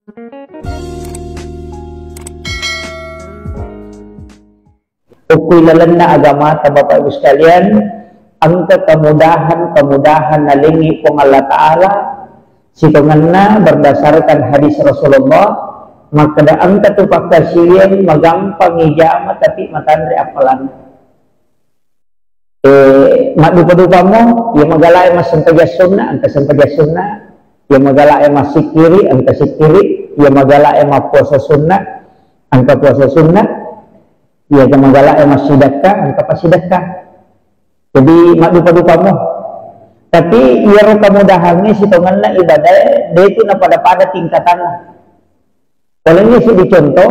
Ukui lalanda agama ta Bapak Ibu sekalian, angka kemudahan nalingi pong Allah Ta'ala sikonganna berdasarkan hadis Rasulullah, maka da angka tu pakasien magampang ijama tapi matandre apalan dupa-dupa mo ya magalay mas sampaja sunnah angka sampaja sunnah, ya magalay mas sikiri angka sikiri, ya magalay mas puasa sunnah angka puasa sunnah, ya manggala mas sidakah angka pasidakah. Jadi mak dupa-dupa mo. Tapi iya ro kemudahannya sitonganna ibadah dia itu na pada tingkatan. Kalau ini sih dicontoh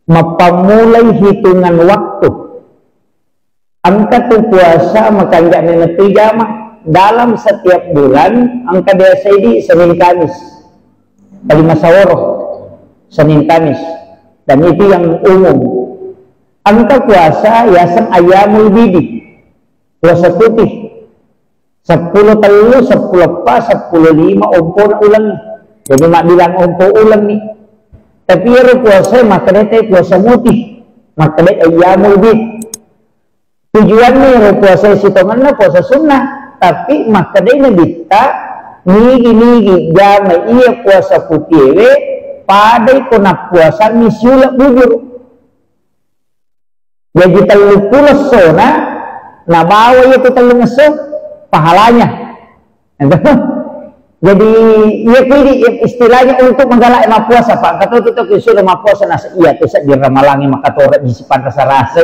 mapamulai hitungan waktu. Angka tu puasa maka enggak nentu jama dalam setiap bulan angka biasa ini Senin Kamis. Kali masaworoh Senin Kamis. Dan itu yang umum. Angka puasa yasan ayamul bidi, puasa putih 10 telu, 10 pas, 10 lima umpun ulang. Jadi mak bilang umpun ulang nih. Tapi ya puasa maka dia puasa putih, maka dia ayamul bid. Tujuannya puasa sitonganna puasa sunnah, tapi maka dia nabita nigi jama iya puasa putih pada ikona puasa misyula bujur. Jadi telu pulas sona na bawa itu telu ngeso pahalanya. Jadi iya pilih istilahnya untuk menggalak emak puasa Pak. Kata kita sudah emak puasa nasa iya tuh sak diramalangi maka tora disipan rasa rasa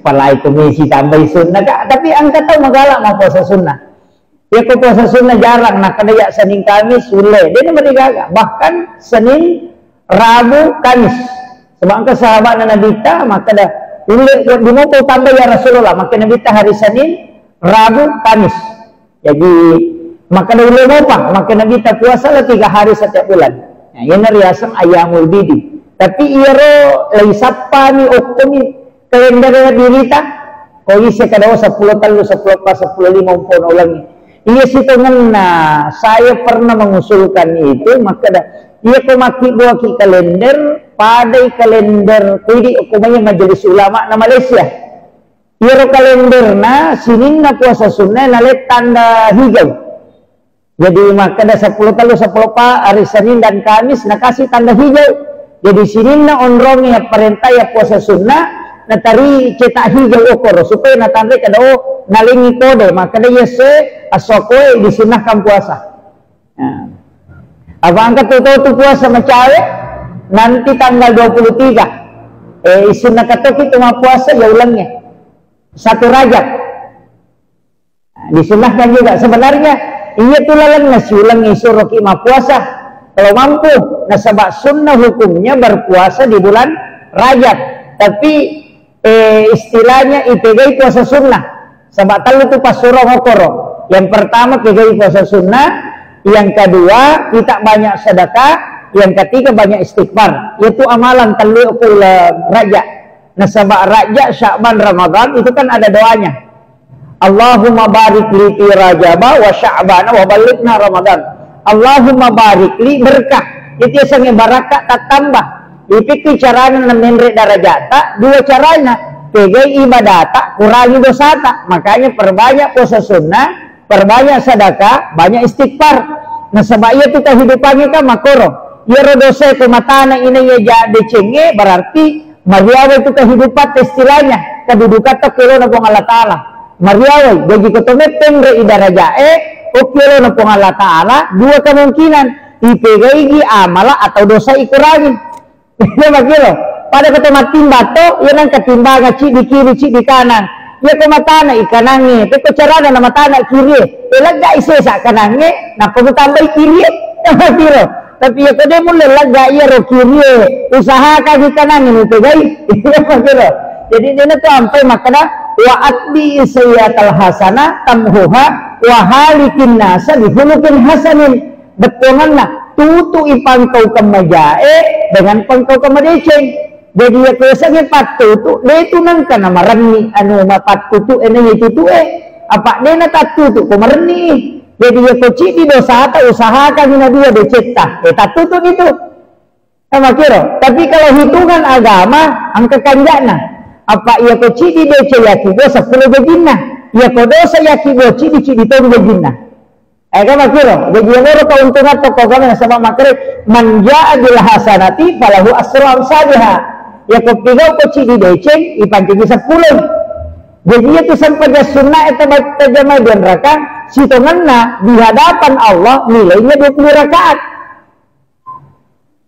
palai komisi tambah sunnah. Tapi angkat tahu menggalak emak puasa sunnah. Ya ke puasa sunnah jarang nak kada ya Senin Kamis sule. Dia mereka bahkan Senin Rabu Kamis. Sebab sahabat Nabi ta maka dah di mau tambah ya Rasulullah, maka Nabi hari Senin, Rabu, Kamis. Jadi maka dulu apa? Maka Nabi puasa lah 3 hari setiap bulan. Nah, ini riasan ayamul bidi. Tapi iro laisapa ni oktumi kalender dirita. Kau isi kadawa 10 telu, 10 pas, 10 lima umpun ulangi. Iya sitongan saya pernah mengusulkan itu maka dah ia kumaki buah ki kalender pada kalender kuidi ukumanya majelis ulama na Malaysia. Ia kalender na sinin na puasa sunnah nalet tanda hijau. Jadi maka dah 10 telu 10 pa hari Senin dan Kamis na kasih tanda hijau. Jadi sinin na onrong ya perintah ya puasa sunnah na tari cetak hijau okor supaya na tanda kada nalingi kode maka dah yese asokwe disunahkan puasa. Nah. Abang kata tu puasa macawe nanti tanggal 23 isunah kata kita mau puasa ya ulangnya 1 Rajab. Nah, disunahkan juga sebenarnya iya tu lalang nasi ulang suruh kita puasa kalau mampu nasabak sunnah hukumnya berpuasa di bulan Rajab tapi istilahnya ipegai puasa sunnah sebab tahu tu pas surah Qur'an yang pertama pegai puasa sunnah, yang kedua kita banyak sedekah, yang ketiga banyak istighfar. Itu amalan telu raja. Nah sebab raja Sya'ban Ramadan itu kan ada doanya. Allahumma barik li fi Rajaba wa Sya'ban wa balighna Ramadan. Allahumma barik li berkah. Itu sange barakah tak tambah. Itu caranya menrek darajata, 2 caranya. Pegai ibadah tak kurangi dosa tak. Makanya perbanyak puasa sunnah, perbanyak sedekah, banyak istighfar. Nah sebab ia tu kehidupannya kan makoro. Ia dosa kematana ini ya jadi cenge berarti mariawa itu kehidupan istilahnya. Kedudukan tak kilo na pong Allah Ta'ala. Mariawa jadi ketemu pengre idarajae o kilo na pong Allah Ta'ala 2 kemungkinan. Ipegai amala atau dosa ikurangi. Ia makilo. Pada ketemu timba to, ia nang ketimbangan cik di kiri cik di kanan. Ia kematana ikanange, tapi carana nama tanah kiri. Elaga isesa kanange, na pemutambah kiri. Makilo. Tapi ya kode mulai laga ia ro kiri. Usaha kaki kanange itu guys. Makilo. Jadi dia tu sampai makna wa atbi sayyatal hasana tamhuha wa halikin nasa bihulukin hasanin. Betonganna tutu ipangkau kemajae dengan pangkau kemadeceng. Jadi ya biasanya patutu dia itu nangka nama rani anu mapatutu ini itu apa dia na tatutu kemerni Jadi ya koci di dosa atau usahakan ina dia deceta. Tak tutut itu. Sama kira. Tapi kalau hitungan agama angka kanjana. Apa ia koci di dece yaki dosa 10 bejina. Ia ko dosa yaki boci di cidi toru bejina. Kama kira. Jadi yang orang keuntungan toko kami sama makre manja bil hasanati falahu asru amsalha. Ya ko pigau koci di dece ipanci 10. Jadi itu sampai dia sunnah itu baca jamaah dan rakaat sitonganna di hadapan Allah nilainya 20 rakaat.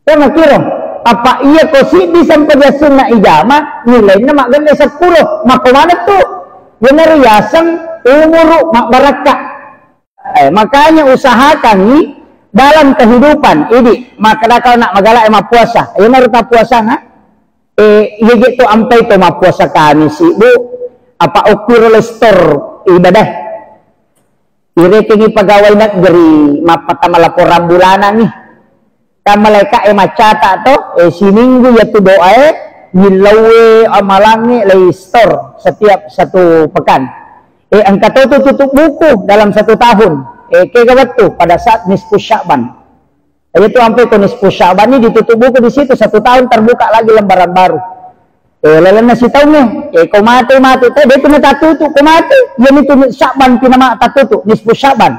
Kama kira apa iya kosi di sampai dia sunnah ijamah nilainya mak ganda 10 mak mana tuh benar yasan umur mak barakah. Makanya usahakan nih dalam kehidupan ini maka kalau nak magala emang puasa ayo naruta puasa na iya gitu ampai to mak puasa kami sih bu apa ukur lestor ibadah irekengi pegawai negeri mapata laporan bulanan nih kamaleka macata to seminggu ya tu doa nilawe amalangi lestor setiap satu pekan angka itu tutup buku dalam 1 tahun kegawat tuh pada saat nisfu Sya'ban itu sampai ke nisfu Sya'ban ini ditutup buku di situ 1 tahun terbuka lagi lembaran baru lalan nasi tahu nih kau mati teh dia kena tatutu kau mati yang itu Sya'ban kena mak tatutu nisfu Sya'ban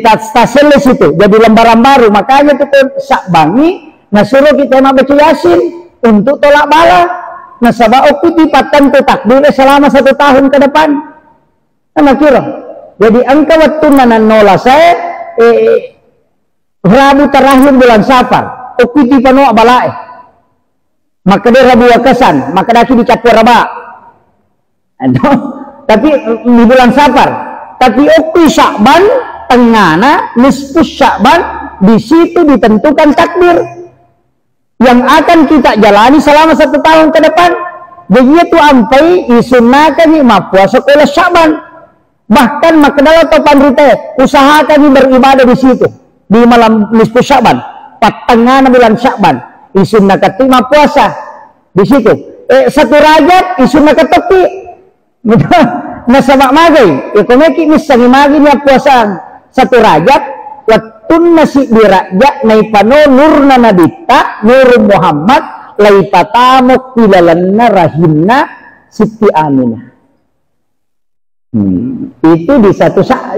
tasel situ jadi lembaran baru makanya itu Sya'ban ini nasuruh kita mak baca Yasin untuk tolak bala nasabah okuti patan tu takdir selama 1 tahun ke depan sama kira jadi angka waktu nanan nola saya Rabu terakhir bulan Safar okuti panoa balae maka dia Rabu wakasan maka daki dicapur raba tapi di bulan Safar tapi okti Sya'ban tengana nisfu Sya'ban di situ ditentukan takdir yang akan kita jalani selama 1 tahun ke depan begitu ampai disunahkan lima puasa kuala Sya'ban bahkan maka dalam topan rite usahakan beribadah di situ di malam nisfu Sya'ban tengah bulan Sya'ban isunna ketima puasa di situ 1 Rajab isunna ketoki nasabak magai ikomeki misangi magi nya puasa 1 Rajab wattun nasi dirajak naipano nurna nabita nur Muhammad laipatamuk bilalanna rahimna Siti Aminah itu di 1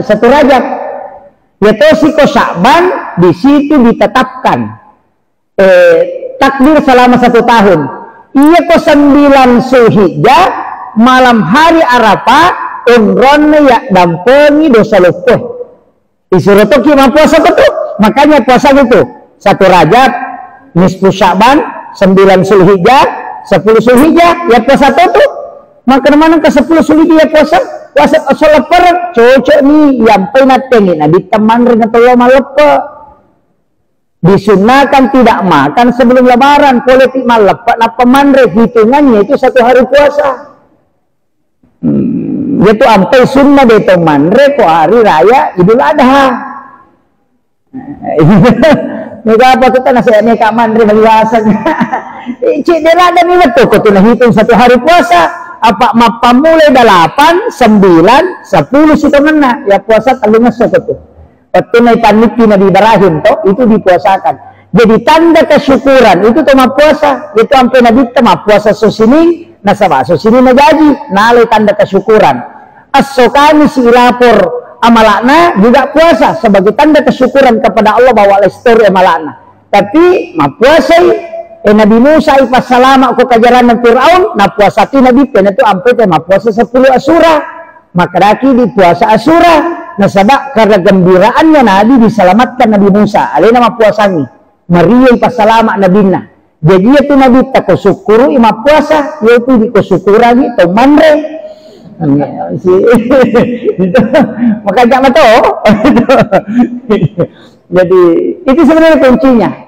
Rajab yaitu siko Sya'ban di situ ditetapkan takdir selama 1 tahun iya ke 9 Zulhijjah malam hari Arafah umron ya dampengi dosa lupuh disuruh tuh gimana puasa betul makanya puasa gitu 1 Rajab nisfu Sya'ban 9 Zulhijjah 10 Zulhijjah ya puasa tuh maka mana ke 10 Zulhijjah ya puasa sholat cocok nih yang penatengin nah diteman dengan tolong malepa disunahkan tidak makan sebelum lebaran politik malepak nah pemandre hitungannya itu 1 hari puasa itu ampai sunnah de pemandre ko hari raya Idul Adha nega apa kita nasihatnya kak mandre baliwasan cik derada nih betul kau tuh hitung 1 hari puasa apa mapa mulai 8 9 10 situ mana ya puasa tanggalnya seperti waktu naik paniki Nabi Ibrahim toh itu dipuasakan jadi tanda kesyukuran itu tema puasa itu sampai Nabi tema puasa susini nasabah susini najaji nalai tanda kesyukuran as-sokani si lapor amalakna juga puasa sebagai tanda kesyukuran kepada Allah bahwa lestor amalakna tapi ma puasa Nabi Musa ipas salama aku kajaran ng Fir'aun na puasa ti Nabi pen itu sampai tema puasa 10 Asura maka daki di puasa Asura nasabak karena gembiraannya Nabi diselamatkan Nabi Musa alai nama puasanya meriah pasalama Nabina jadi itu Nabi tak syukuru ima puasa yaitu dikusyukuran itu manre makanya betul jadi itu sebenarnya kuncinya